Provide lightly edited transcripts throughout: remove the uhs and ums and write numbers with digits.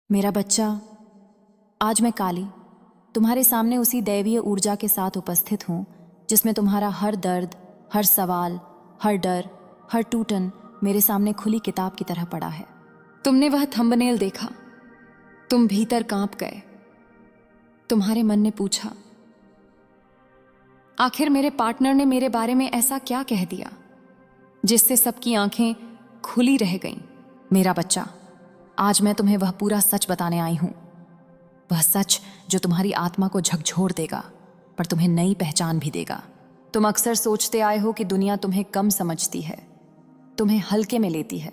मेरा बच्चा, आज मैं काली तुम्हारे सामने उसी दैवीय ऊर्जा के साथ उपस्थित हूँ जिसमें तुम्हारा हर दर्द, हर सवाल, हर डर, हर टूटन मेरे सामने खुली किताब की तरह पड़ा है। तुमने वह थंबनेल देखा, तुम भीतर कांप गए। तुम्हारे मन ने पूछा, आखिर मेरे पार्टनर ने मेरे बारे में ऐसा क्या कह दिया जिससे सबकी आंखें खुली रह गईं। मेरा बच्चा, आज मैं तुम्हें वह पूरा सच बताने आई हूं, वह सच जो तुम्हारी आत्मा को झकझोर देगा पर तुम्हें नई पहचान भी देगा। तुम अक्सर सोचते आए हो कि दुनिया तुम्हें कम समझती है, तुम्हें हल्के में लेती है।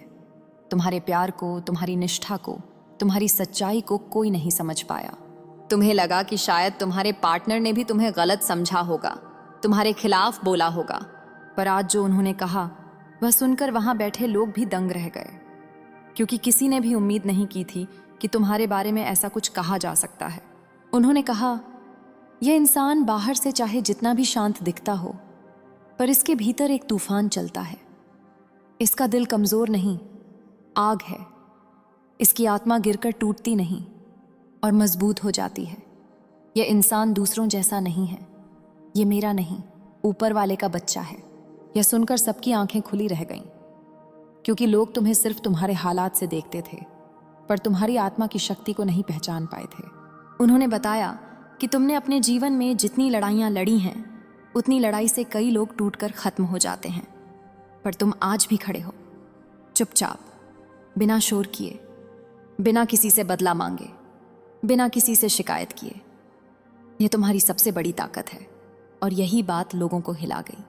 तुम्हारे प्यार को, तुम्हारी निष्ठा को, तुम्हारी सच्चाई को कोई नहीं समझ पाया। तुम्हें लगा कि शायद तुम्हारे पार्टनर ने भी तुम्हें गलत समझा होगा, तुम्हारे खिलाफ बोला होगा। पर आज जो उन्होंने कहा वह सुनकर वहां बैठे लोग भी दंग रह गए, क्योंकि किसी ने भी उम्मीद नहीं की थी कि तुम्हारे बारे में ऐसा कुछ कहा जा सकता है। उन्होंने कहा, यह इंसान बाहर से चाहे जितना भी शांत दिखता हो, पर इसके भीतर एक तूफान चलता है। इसका दिल कमजोर नहीं, आग है। इसकी आत्मा गिरकर टूटती नहीं और मजबूत हो जाती है। यह इंसान दूसरों जैसा नहीं है, ये मेरा नहीं, ऊपर वाले का बच्चा है। यह सुनकर सबकी आंखें खुली रह गईं, क्योंकि लोग तुम्हें सिर्फ तुम्हारे हालात से देखते थे, पर तुम्हारी आत्मा की शक्ति को नहीं पहचान पाए थे। उन्होंने बताया कि तुमने अपने जीवन में जितनी लड़ाइयाँ लड़ी हैं, उतनी लड़ाई से कई लोग टूटकर खत्म हो जाते हैं, पर तुम आज भी खड़े हो, चुपचाप, बिना शोर किए, बिना किसी से बदला मांगे, बिना किसी से शिकायत किए। यह तुम्हारी सबसे बड़ी ताकत है और यही बात लोगों को हिला गई।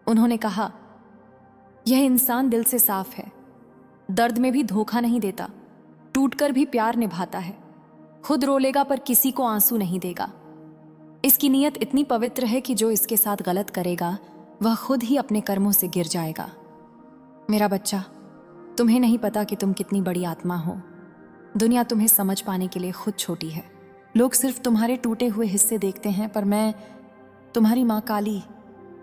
उन्होंने कहा, यह इंसान दिल से साफ है, दर्द में भी धोखा नहीं देता, टूटकर भी प्यार निभाता है, खुद रो लेगा पर किसी को आंसू नहीं देगा। इसकी नीयत इतनी पवित्र है कि जो इसके साथ गलत करेगा वह खुद ही अपने कर्मों से गिर जाएगा। मेरा बच्चा, तुम्हें नहीं पता कि तुम कितनी बड़ी आत्मा हो। दुनिया तुम्हें समझ पाने के लिए खुद छोटी है। लोग सिर्फ तुम्हारे टूटे हुए हिस्से देखते हैं, पर मैं, तुम्हारी माँ काली,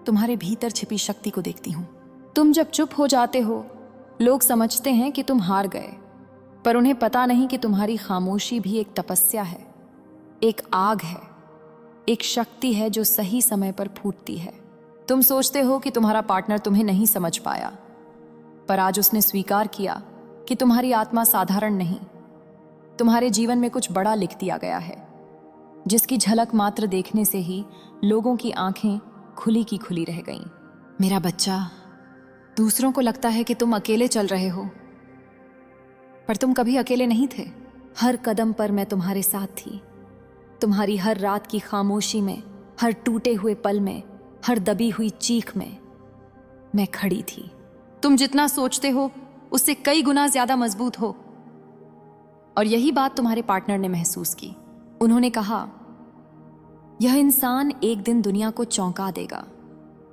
तुम्हारे भीतर छिपी शक्ति को देखती हूँ। तुम जब चुप हो जाते हो, लोग समझते हैं कि तुम हार गए, पर उन्हें पता नहीं कि तुम्हारी खामोशी भी एक तपस्या है, एक आग है, एक शक्ति है जो सही समय पर फूटती है। तुम सोचते हो कि तुम्हारा पार्टनर तुम्हें नहीं समझ पाया, पर आज उसने स्वीकार किया कि तुम्हारी आत्मा साधारण नहीं, तुम्हारे जीवन में कुछ बड़ा लिख दिया गया है, जिसकी झलक मात्र देखने से ही लोगों की आंखें खुली की खुली रह गईं। मेरा बच्चा, दूसरों को लगता है कि तुम अकेले चल रहे हो, पर तुम कभी अकेले नहीं थे। हर कदम पर मैं तुम्हारे साथ थी। तुम्हारी हर रात की खामोशी में, हर टूटे हुए पल में, हर दबी हुई चीख में मैं खड़ी थी। तुम जितना सोचते हो उससे कई गुना ज्यादा मजबूत हो, और यही बात तुम्हारे पार्टनर ने महसूस की। उन्होंने कहा, यह इंसान एक दिन दुनिया को चौंका देगा।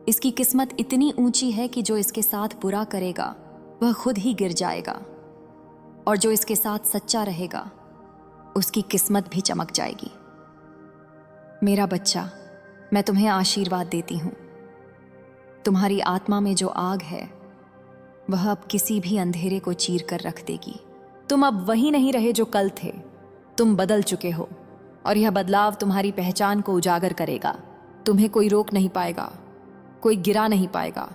इसकी किस्मत इतनी ऊंची है कि जो इसके साथ बुरा करेगा वह खुद ही गिर जाएगा, और जो इसके साथ सच्चा रहेगा उसकी किस्मत भी चमक जाएगी। मेरा बच्चा, मैं तुम्हें आशीर्वाद देती हूँ। तुम्हारी आत्मा में जो आग है वह अब किसी भी अंधेरे को चीर कर रख देगी। तुम अब वही नहीं रहे जो कल थे, तुम बदल चुके हो, और यह बदलाव तुम्हारी पहचान को उजागर करेगा। तुम्हें कोई रोक नहीं पाएगा, कोई गिरा नहीं पाएगा,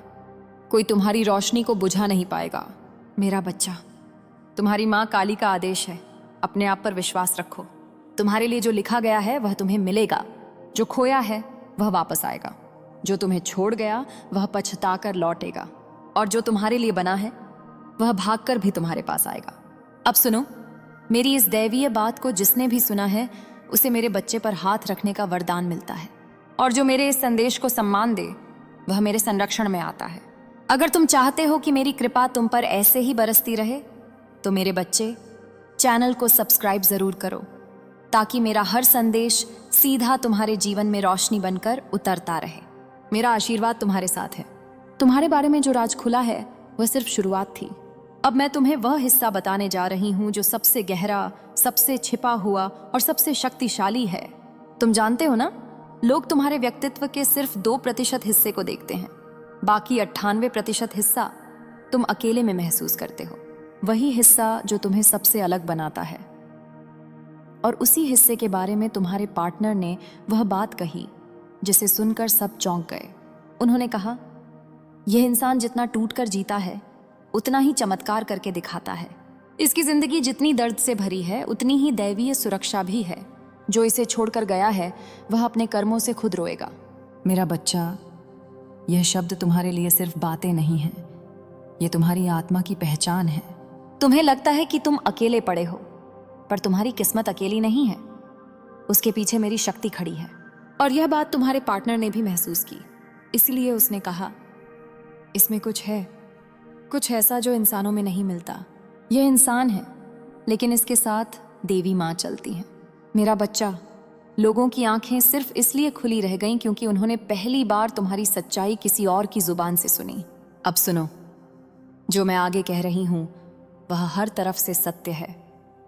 कोई तुम्हारी रोशनी को बुझा नहीं पाएगा। मेरा बच्चा, तुम्हारी माँ काली का आदेश है, अपने आप पर विश्वास रखो। तुम्हारे लिए जो लिखा गया है वह तुम्हें मिलेगा। जो खोया है वह वापस आएगा, जो तुम्हें छोड़ गया वह पछताकर लौटेगा, और जो तुम्हारे लिए बना है वह भागकर भी तुम्हारे पास आएगा। अब सुनो, मेरी इस दैवीय बात को जिसने भी सुना है उसे मेरे बच्चे पर हाथ रखने का वरदान मिलता है, और जो मेरे इस संदेश को सम्मान दे वह मेरे संरक्षण में आता है। अगर तुम चाहते हो कि मेरी कृपा तुम पर ऐसे ही बरसती रहे, तो मेरे बच्चे, चैनल को सब्सक्राइब जरूर करो, ताकि मेरा हर संदेश सीधा तुम्हारे जीवन में रोशनी बनकर उतरता रहे। मेरा आशीर्वाद तुम्हारे साथ है। तुम्हारे बारे में जो राज खुला है वह सिर्फ शुरुआत थी। अब मैं तुम्हें वह हिस्सा बताने जा रही हूँ जो सबसे गहरा, सबसे छिपा हुआ और सबसे शक्तिशाली है। तुम जानते हो ना, लोग तुम्हारे व्यक्तित्व के सिर्फ 2% हिस्से को देखते हैं, बाकी 98% हिस्सा तुम अकेले में महसूस करते हो। वही हिस्सा जो तुम्हें सबसे अलग बनाता है। और उसी हिस्से के बारे में तुम्हारे पार्टनर ने वह बात कही जिसे सुनकर सब चौंक गए। उन्होंने कहा, यह इंसान जितना टूट कर जीता है उतना ही चमत्कार करके दिखाता है। इसकी जिंदगी जितनी दर्द से भरी है उतनी ही दैवीय सुरक्षा भी है। जो इसे छोड़कर गया है वह अपने कर्मों से खुद रोएगा। मेरा बच्चा, यह शब्द तुम्हारे लिए सिर्फ बातें नहीं हैं, ये तुम्हारी आत्मा की पहचान है। तुम्हें लगता है कि तुम अकेले पड़े हो, पर तुम्हारी किस्मत अकेली नहीं है। उसके पीछे मेरी शक्ति खड़ी है। और यह बात तुम्हारे पार्टनर ने भी महसूस की, इसलिए उसने कहा, इसमें कुछ है, कुछ ऐसा जो इंसानों में नहीं मिलता। यह इंसान है, लेकिन इसके साथ देवी माँ चलती है। मेरा बच्चा, लोगों की आंखें सिर्फ इसलिए खुली रह गईं क्योंकि उन्होंने पहली बार तुम्हारी सच्चाई किसी और की जुबान से सुनी। अब सुनो, जो मैं आगे कह रही हूं वह हर तरफ से सत्य है,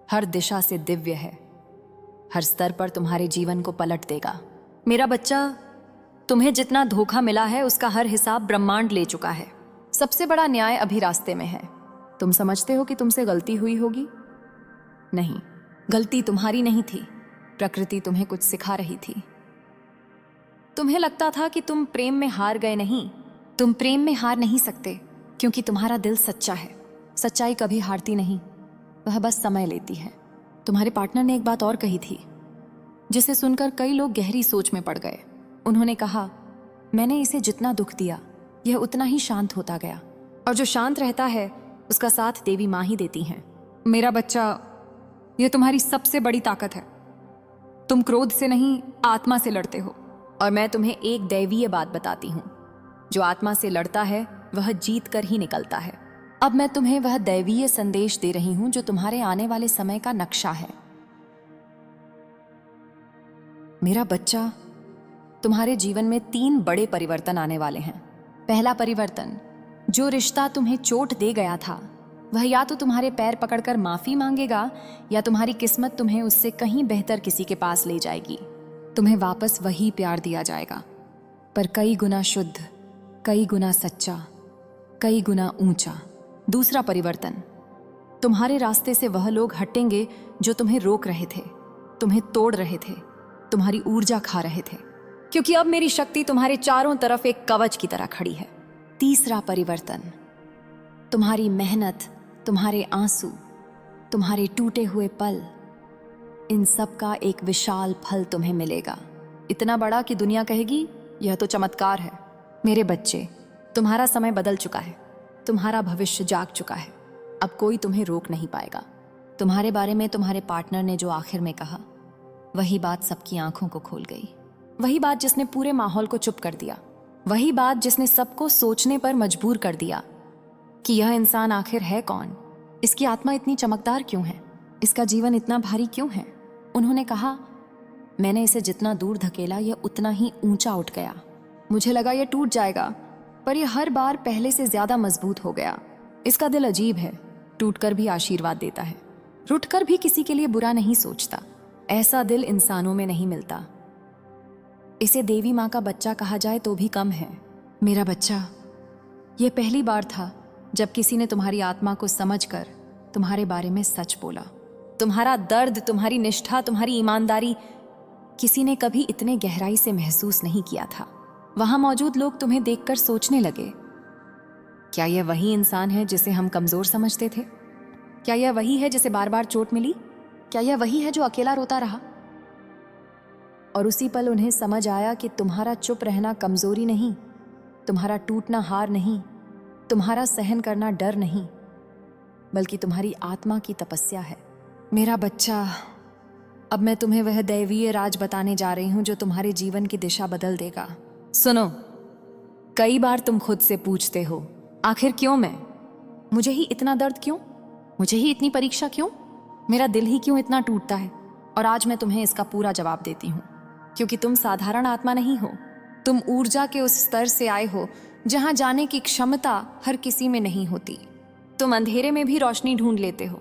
हर दिशा से दिव्य है, हर स्तर पर तुम्हारे जीवन को पलट देगा। मेरा बच्चा, तुम्हें जितना धोखा मिला है उसका हर हिसाब ब्रह्मांड ले चुका है। सबसे बड़ा न्याय अभी रास्ते में है। तुम समझते हो कि तुमसे गलती हुई होगी? नहीं, गलती तुम्हारी नहीं थी, प्रकृति तुम्हें कुछ सिखा रही थी। तुम्हें लगता था कि तुम प्रेम में हार गए। नहीं, तुम प्रेम में हार नहीं सकते क्योंकि तुम्हारा दिल सच्चा है। सच्चाई कभी हारती नहीं, वह बस समय लेती है। तुम्हारे पार्टनर ने एक बात और कही थी जिसे सुनकर कई लोग गहरी सोच में पड़ गए। उन्होंने कहा, मैंने इसे जितना दुख दिया यह उतना ही शांत होता गया, और जो शांत रहता है उसका साथ देवी माँ ही देती हैं। मेरा बच्चा, यह तुम्हारी सबसे बड़ी ताकत है। तुम क्रोध से नहीं, आत्मा से लड़ते हो। और मैं तुम्हें एक दैवीय बात बताती हूँ, जो आत्मा से लड़ता है वह जीत कर ही निकलता है। अब मैं तुम्हें वह दैवीय संदेश दे रही हूं जो तुम्हारे आने वाले समय का नक्शा है। मेरा बच्चा, तुम्हारे जीवन में 3 बड़े परिवर्तन आने वाले हैं। पहला परिवर्तन, जो रिश्ता तुम्हें चोट दे गया था वह या तो तुम्हारे पैर पकड़कर माफी मांगेगा या तुम्हारी किस्मत तुम्हें उससे कहीं बेहतर किसी के पास ले जाएगी। तुम्हें वापस वही प्यार दिया जाएगा, पर कई गुना शुद्ध, कई गुना सच्चा, कई गुना ऊंचा। दूसरा परिवर्तन, तुम्हारे रास्ते से वह लोग हटेंगे जो तुम्हें रोक रहे थे, तुम्हें तोड़ रहे थे, तुम्हारी ऊर्जा खा रहे थे, क्योंकि अब मेरी शक्ति तुम्हारे चारों तरफ एक कवच की तरह खड़ी है। तीसरा परिवर्तन, तुम्हारी मेहनत, तुम्हारे आंसू, तुम्हारे टूटे हुए पल, इन सब का एक विशाल फल तुम्हें मिलेगा, इतना बड़ा कि दुनिया कहेगी यह तो चमत्कार है। मेरे बच्चे, तुम्हारा समय बदल चुका है, तुम्हारा भविष्य जाग चुका है। अब कोई तुम्हें रोक नहीं पाएगा। तुम्हारे बारे में तुम्हारे पार्टनर ने जो आखिर में कहा, वही बात सबकी आंखों को खोल गई। वही बात जिसने पूरे माहौल को चुप कर दिया। वही बात जिसने सबको सोचने पर मजबूर कर दिया कि यह इंसान आखिर है कौन, इसकी आत्मा इतनी चमकदार क्यों है, इसका जीवन इतना भारी क्यों है। उन्होंने कहा, मैंने इसे जितना दूर धकेला यह उतना ही ऊंचा उठ गया। मुझे लगा यह टूट जाएगा, पर यह हर बार पहले से ज्यादा मजबूत हो गया। इसका दिल अजीब है, टूटकर भी आशीर्वाद देता है, रुठकर भी किसी के लिए बुरा नहीं सोचता। ऐसा दिल इंसानों में नहीं मिलता। इसे देवी माँ का बच्चा कहा जाए तो भी कम है। मेरा बच्चा, यह पहली बार था जब किसी ने तुम्हारी आत्मा को समझकर तुम्हारे बारे में सच बोला। तुम्हारा दर्द, तुम्हारी निष्ठा, तुम्हारी ईमानदारी किसी ने कभी इतने गहराई से महसूस नहीं किया था। वहां मौजूद लोग तुम्हें देखकर सोचने लगे, क्या यह वही इंसान है जिसे हम कमजोर समझते थे? क्या यह वही है जिसे बार बार चोट मिली? क्या यह वही है जो अकेला रोता रहा? और उसी पल उन्हें समझ आया कि तुम्हारा चुप रहना कमजोरी नहीं, तुम्हारा टूटना हार नहीं, तुम्हारा सहन करना डर नहीं, बल्कि तुम्हारी आत्मा की तपस्या है। मेरा बच्चा, अब मैं तुम्हें वह दैवीय राज बताने जा रही हूं जो तुम्हारे जीवन की दिशा बदल देगा। सुनो, कई बार तुम खुद से पूछते हो, आखिर क्यों मैं? मुझे ही इतना दर्द क्यों? मुझे ही इतनी परीक्षा क्यों? मेरा दिल ही क्यों इतना टूटता है? और आज मैं तुम्हें इसका पूरा जवाब देती हूँ, क्योंकि तुम साधारण आत्मा नहीं हो। तुम ऊर्जा के उस स्तर से आए हो जहां जाने की क्षमता हर किसी में नहीं होती। तुम अंधेरे में भी रोशनी ढूंढ लेते हो।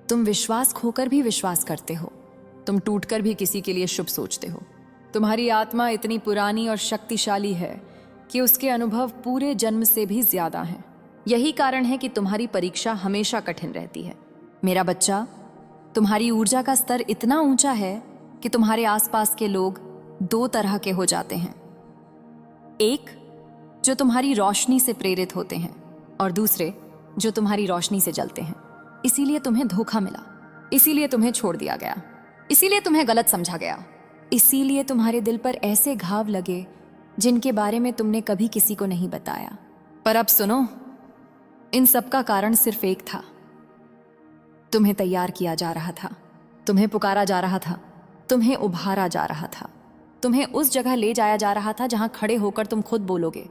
तुम विश्वास खोकर भी विश्वास करते हो। तुम टूटकर भी किसी के लिए शुभ सोचते हो। तुम्हारी आत्मा इतनी पुरानी और शक्तिशाली है कि उसके अनुभव पूरे जन्म से भी ज्यादा हैं। यही कारण है कि तुम्हारी परीक्षा हमेशा कठिन रहती है। मेरा बच्चा, तुम्हारी ऊर्जा का स्तर इतना ऊंचा है कि तुम्हारे आसपास के लोग दो तरह के हो जाते हैं। एक जो तुम्हारी रोशनी से प्रेरित होते हैं और दूसरे जो तुम्हारी रोशनी से जलते हैं। इसीलिए तुम्हें धोखा मिला, इसीलिए तुम्हें छोड़ दिया गया, इसीलिए तुम्हें गलत समझा गया, इसीलिए तुम्हारे दिल पर ऐसे घाव लगे जिनके बारे में तुमने कभी किसी को नहीं बताया। पर अब सुनो, इन सब का कारण सिर्फ एक था। तुम्हें तैयार किया जा रहा था, तुम्हें पुकारा जा रहा था, तुम्हें उभारा जा रहा था, तुम्हें उस जगह ले जाया जा रहा था जहां खड़े होकर तुम खुद बोलोगे,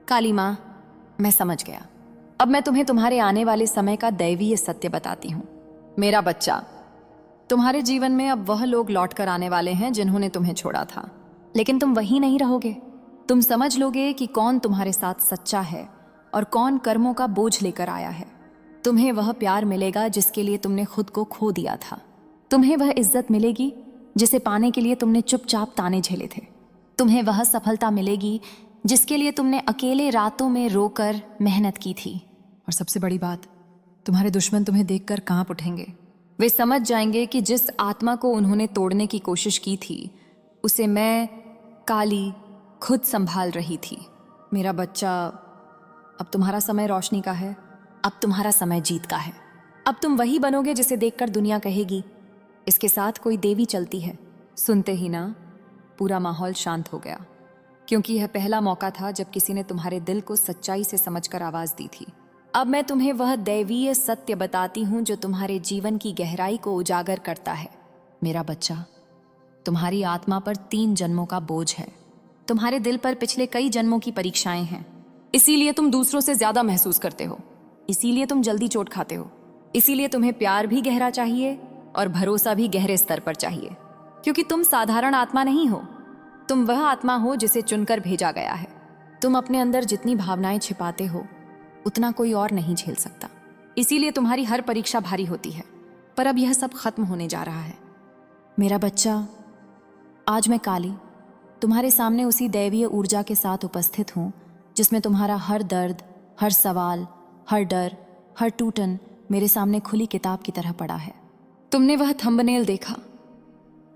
काली मां, मैं समझ गया। अब मैं तुम्हें तुम्हारे आने वाले समय का दैवीय सत्य बताती हूं। मेरा बच्चा, तुम्हारे जीवन में अब वह लोग लौट कर आने वाले हैं जिन्होंने तुम्हें छोड़ा था, लेकिन तुम वहीं नहीं रहोगे। तुम समझ लोगे कि कौन तुम्हारे साथ सच्चा है और कौन कर्मों का बोझ लेकर आया है। तुम्हें वह प्यार मिलेगा जिसके लिए तुमने खुद को खो दिया था। तुम्हें वह इज्जत मिलेगी जिसे पाने के लिए तुमने चुपचाप ताने झेले थे। तुम्हें वह सफलता मिलेगी जिसके लिए तुमने अकेले रातों में रोकर मेहनत की थी। और सबसे बड़ी बात, तुम्हारे दुश्मन तुम्हें देखकर कांप उठेंगे। वे समझ जाएंगे कि जिस आत्मा को उन्होंने तोड़ने की कोशिश की थी उसे मैं, काली, खुद संभाल रही थी। मेरा बच्चा, अब तुम्हारा समय रोशनी का है, अब तुम्हारा समय जीत का है। अब तुम वही बनोगे जिसे देखकर दुनिया कहेगी, इसके साथ कोई देवी चलती है। सुनते ही ना पूरा माहौल शांत हो गया, क्योंकि यह पहला मौका था जब किसी ने तुम्हारे दिल को सच्चाई से समझकर आवाज दी थी। अब मैं तुम्हें वह दैवीय सत्य बताती हूं जो तुम्हारे जीवन की गहराई को उजागर करता है। मेरा बच्चा, तुम्हारी आत्मा पर 3 जन्मों का बोझ है। तुम्हारे दिल पर पिछले कई जन्मों की परीक्षाएं हैं। इसीलिए तुम दूसरों से ज्यादा महसूस करते हो, इसीलिए तुम जल्दी चोट खाते हो, इसीलिए तुम्हें प्यार भी गहरा चाहिए और भरोसा भी गहरे स्तर पर चाहिए। क्योंकि तुम साधारण आत्मा नहीं हो, तुम वह आत्मा हो जिसे चुनकर भेजा गया है। तुम अपने अंदर जितनी भावनाएं छिपाते हो उतना कोई और नहीं झेल सकता। इसीलिए तुम्हारी हर परीक्षा भारी होती है। पर अब यह सब खत्म होने जा रहा है। मेरा बच्चा, आज मैं काली तुम्हारे सामने उसी दैवीय ऊर्जा के साथ उपस्थित हूं जिसमें तुम्हारा हर दर्द, हर सवाल, हर डर, हर टूटन मेरे सामने खुली किताब की तरह पड़ा है। तुमने वह थंबनेल देखा,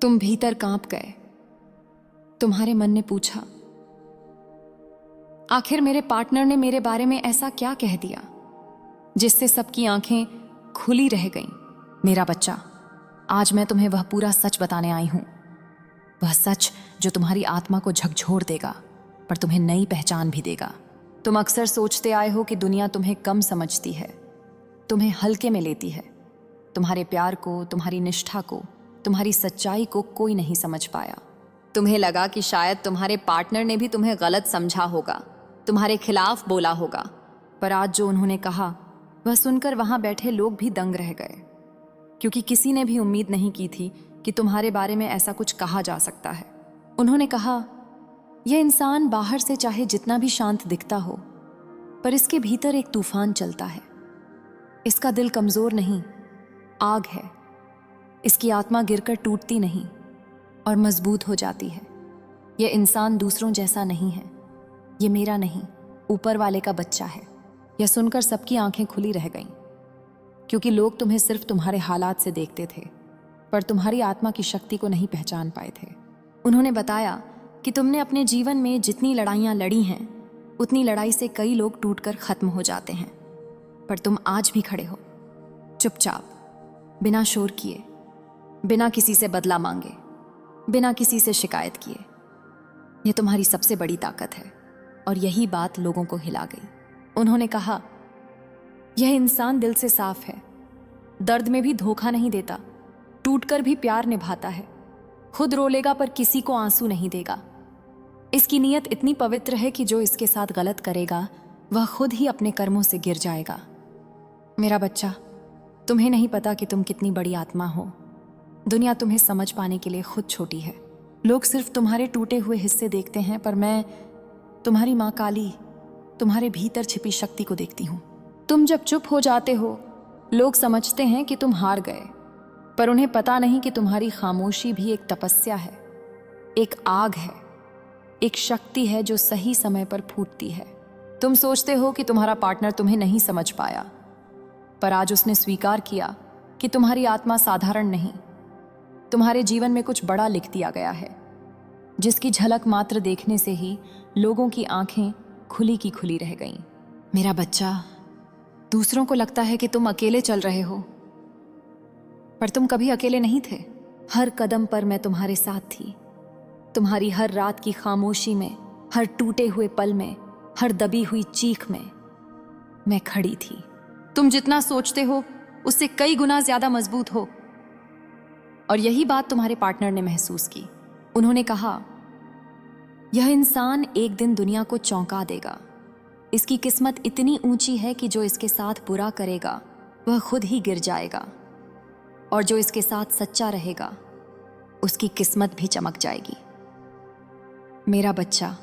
तुम भीतर कांप गए। तुम्हारे मन ने पूछा, आखिर मेरे पार्टनर ने मेरे बारे में ऐसा क्या कह दिया जिससे सबकी आंखें खुली रह गईं। मेरा बच्चा, आज मैं तुम्हें वह पूरा सच बताने आई हूं। वह सच जो तुम्हारी आत्मा को झकझोर देगा पर तुम्हें नई पहचान भी देगा। तुम अक्सर सोचते आए हो कि दुनिया तुम्हें कम समझती है, तुम्हें हल्के में लेती है। तुम्हारे प्यार को, तुम्हारी निष्ठा को, तुम्हारी सच्चाई को कोई नहीं समझ पाया। तुम्हें लगा कि शायद तुम्हारे पार्टनर ने भी तुम्हें गलत समझा होगा, तुम्हारे खिलाफ बोला होगा। पर आज जो उन्होंने कहा वह सुनकर वहां बैठे लोग भी दंग रह गए, क्योंकि किसी ने भी उम्मीद नहीं की थी कि तुम्हारे बारे में ऐसा कुछ कहा जा सकता है। उन्होंने कहा, यह इंसान बाहर से चाहे जितना भी शांत दिखता हो, पर इसके भीतर एक तूफान चलता है। इसका दिल कमजोर नहीं, आग है। इसकी आत्मा गिरकर टूटती नहीं और मजबूत हो जाती है। यह इंसान दूसरों जैसा नहीं है, ये मेरा नहीं, ऊपर वाले का बच्चा है। यह सुनकर सबकी आंखें खुली रह गईं, क्योंकि लोग तुम्हें सिर्फ तुम्हारे हालात से देखते थे, पर तुम्हारी आत्मा की शक्ति को नहीं पहचान पाए थे। उन्होंने बताया कि तुमने अपने जीवन में जितनी लड़ाइयां लड़ी हैं, उतनी लड़ाई से कई लोग टूटकर खत्म हो जाते हैं, पर तुम आज भी खड़े हो, चुपचाप, बिना शोर किए, बिना किसी से बदला मांगे, बिना किसी से शिकायत किए। यह तुम्हारी सबसे बड़ी ताकत है। और यही बात लोगों को हिला गई। उन्होंने कहा, यह इंसान दिल से साफ है, दर्द में भी धोखा नहीं देता, टूटकर भी प्यार निभाता है, खुद रो लेगा पर किसी को आंसू नहीं देगा। इसकी नीयत इतनी पवित्र है कि जो इसके साथ गलत करेगा वह खुद ही अपने कर्मों से गिर जाएगा। मेरा बच्चा, तुम्हें नहीं पता कि तुम कितनी बड़ी आत्मा हो। दुनिया तुम्हें समझ पाने के लिए खुद छोटी है। लोग सिर्फ तुम्हारे टूटे हुए हिस्से देखते हैं, पर मैं, तुम्हारी माँ काली, तुम्हारे भीतर छिपी शक्ति को देखती हूँ। तुम जब चुप हो जाते हो, लोग समझते हैं कि तुम हार गए, पर उन्हें पता नहीं कि तुम्हारी खामोशी भी एक तपस्या है, एक आग है, एक शक्ति है जो सही समय पर फूटती है। तुम सोचते हो कि तुम्हारा पार्टनर तुम्हें नहीं समझ पाया, पर आज उसने स्वीकार किया कि तुम्हारी आत्मा साधारण नहीं, तुम्हारे जीवन में कुछ बड़ा लिख दिया गया है, जिसकी झलक मात्र देखने से ही लोगों की आंखें खुली की खुली रह गईं। मेरा बच्चा, दूसरों को लगता है कि तुम अकेले चल रहे हो, पर तुम कभी अकेले नहीं थे। हर कदम पर मैं तुम्हारे साथ थी। तुम्हारी हर रात की खामोशी में, हर टूटे हुए पल में, हर दबी हुई चीख में मैं खड़ी थी। तुम जितना सोचते हो उससे कई गुना ज्यादा मजबूत हो। और यही बात तुम्हारे पार्टनर ने महसूस की। उन्होंने कहा, यह इंसान एक दिन दुनिया को चौंका देगा। इसकी किस्मत इतनी ऊंची है कि जो इसके साथ बुरा करेगा वह खुद ही गिर जाएगा, और जो इसके साथ सच्चा रहेगा उसकी किस्मत भी चमक जाएगी। मेरा बच्चा,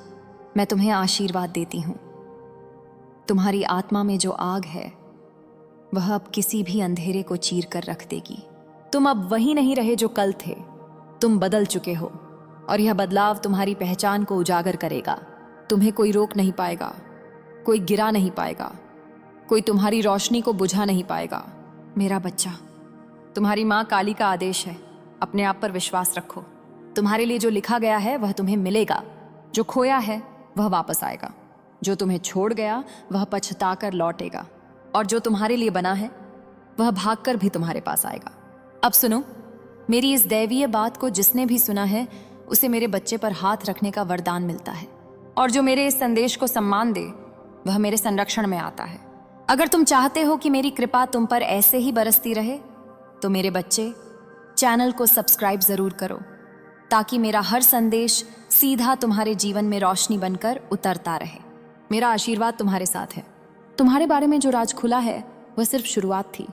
मैं तुम्हें आशीर्वाद देती हूं। तुम्हारी आत्मा में जो आग है वह अब किसी भी अंधेरे को चीर कर रख देगी। तुम अब वही नहीं रहे जो कल थे। तुम बदल चुके हो, और यह बदलाव तुम्हारी पहचान को उजागर करेगा। तुम्हें कोई रोक नहीं पाएगा, कोई गिरा नहीं पाएगा, कोई तुम्हारी रोशनी को बुझा नहीं पाएगा। मेरा बच्चा, तुम्हारी माँ काली का आदेश है, अपने आप पर विश्वास रखो। तुम्हारे लिए जो लिखा गया है वह तुम्हें मिलेगा। जो खोया है वह वापस आएगा। जो तुम्हें छोड़ गया वह पछताकर लौटेगा, और जो तुम्हारे लिए बना है वह भागकर भी तुम्हारे पास आएगा। अब सुनो, मेरी इस दैवीय बात को जिसने भी सुना है उसे मेरे बच्चे पर हाथ रखने का वरदान मिलता है, और जो मेरे इस संदेश को सम्मान दे वह मेरे संरक्षण में आता है। अगर तुम चाहते हो कि मेरी कृपा तुम पर ऐसे ही बरसती रहे तो मेरे बच्चे, चैनल को सब्सक्राइब जरूर करो, ताकि मेरा हर संदेश सीधा तुम्हारे जीवन में रोशनी बनकर उतरता रहे। मेरा आशीर्वाद तुम्हारे साथ है। तुम्हारे बारे में जो राज खुला है वह सिर्फ शुरुआत थी।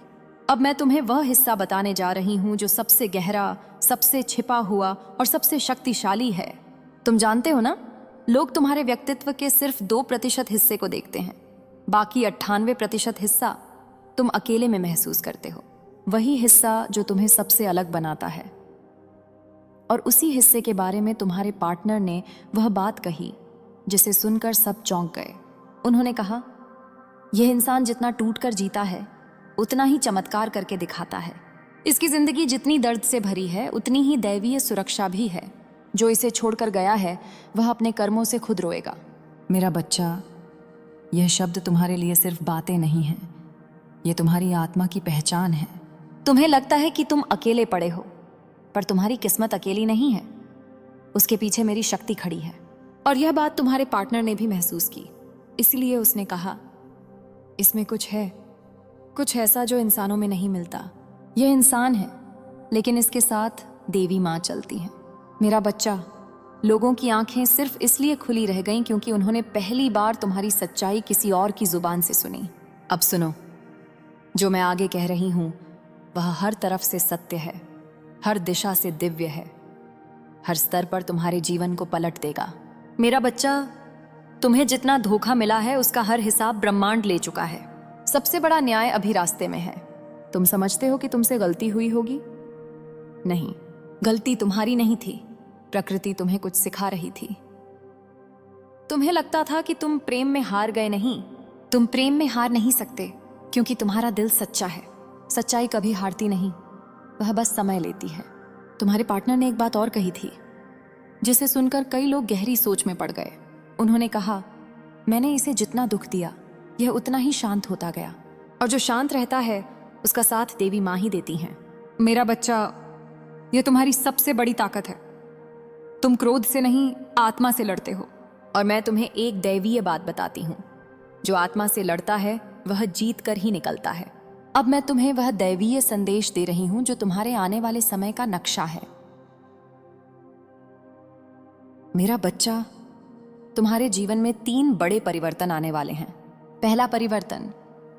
अब मैं तुम्हें वह हिस्सा बताने जा रही हूं जो सबसे गहरा, सबसे छिपा हुआ और सबसे शक्तिशाली है। तुम जानते हो ना, लोग तुम्हारे व्यक्तित्व के सिर्फ 2% हिस्से को देखते हैं। बाकी 98% हिस्सा तुम अकेले में महसूस करते हो। वही हिस्सा जो तुम्हें सबसे अलग बनाता है। और उसी हिस्से के बारे में तुम्हारे पार्टनर ने वह बात कही जिसे सुनकर सब चौंक गए। उन्होंने कहा, यह इंसान जितना टूट कर जीता है उतना ही चमत्कार करके दिखाता है। इसकी जिंदगी जितनी दर्द से भरी है उतनी ही दैवीय सुरक्षा भी है। जो इसे छोड़कर गया है वह अपने कर्मों से खुद रोएगा। मेरा बच्चा, यह शब्द तुम्हारे लिए सिर्फ बातें नहीं हैं, यह तुम्हारी आत्मा की पहचान है। तुम्हें लगता है कि तुम अकेले पड़े हो, पर तुम्हारी किस्मत अकेली नहीं है। उसके पीछे मेरी शक्ति खड़ी है। और यह बात तुम्हारे पार्टनर ने भी महसूस की, इसलिए उसने कहा, इसमें कुछ है, कुछ ऐसा जो इंसानों में नहीं मिलता। यह इंसान है, लेकिन इसके साथ देवी माँ चलती है। मेरा बच्चा, लोगों की आंखें सिर्फ इसलिए खुली रह गईं क्योंकि उन्होंने पहली बार तुम्हारी सच्चाई किसी और की जुबान से सुनी। अब सुनो, जो मैं आगे कह रही हूं वह हर तरफ से सत्य है, हर दिशा से दिव्य है, हर स्तर पर तुम्हारे जीवन को पलट देगा। मेरा बच्चा, तुम्हें जितना धोखा मिला है उसका हर हिसाब ब्रह्मांड ले चुका है। सबसे बड़ा न्याय अभी रास्ते में है। तुम समझते हो कि तुमसे गलती हुई होगी? नहीं, गलती तुम्हारी नहीं थी, प्रकृति तुम्हें कुछ सिखा रही थी। तुम्हें लगता था कि तुम प्रेम में हार गए। नहीं, तुम प्रेम में हार नहीं सकते क्योंकि तुम्हारा दिल सच्चा है। सच्चाई कभी हारती नहीं, वह बस समय लेती है। तुम्हारे पार्टनर ने एक बात और कही थी जिसे सुनकर कई लोग गहरी सोच में पड़ गए। उन्होंने कहा, मैंने इसे जितना दुख दिया यह उतना ही शांत होता गया, और जो शांत रहता है उसका साथ देवी माँ ही देती हैं। मेरा बच्चा, यह तुम्हारी सबसे बड़ी ताकत है। तुम क्रोध से नहीं, आत्मा से लड़ते हो। और मैं तुम्हें एक दैवीय बात बताती हूँ, जो आत्मा से लड़ता है वह जीत कर ही निकलता है। अब मैं तुम्हें वह दैवीय संदेश दे रही हूं जो तुम्हारे आने वाले समय का नक्शा है। मेरा बच्चा, तुम्हारे जीवन में 3 बड़े परिवर्तन आने वाले हैं। पहला परिवर्तन,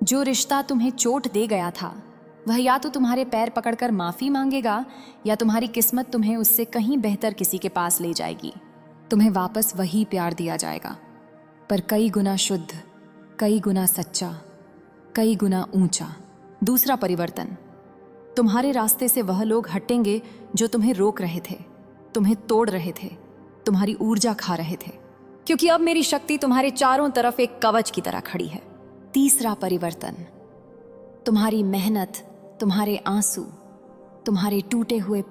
जो रिश्ता तुम्हें चोट दे गया था वह या तो तुम्हारे पैर पकड़कर माफी मांगेगा या तुम्हारी किस्मत तुम्हें उससे कहीं बेहतर किसी के पास ले जाएगी। तुम्हें वापस वही प्यार दिया जाएगा, पर कई गुना शुद्ध, कई गुना सच्चा, कई गुना ऊंचा। दूसरा परिवर्तन, तुम्हारे रास्ते से वह लोग हटेंगे जो तुम्हें रोक रहे थे, तुम्हें तोड़ रहे थे, तुम्हारी ऊर्जा खा रहे थे, क्योंकि अब मेरी शक्ति तुम्हारे चारों तरफ एक कवच की तरह खड़ी है। तीसरा परिवर्तन, तुम्हारी मेहनत, तुम्हारे आंसू, तुम्हारे टूटे हुए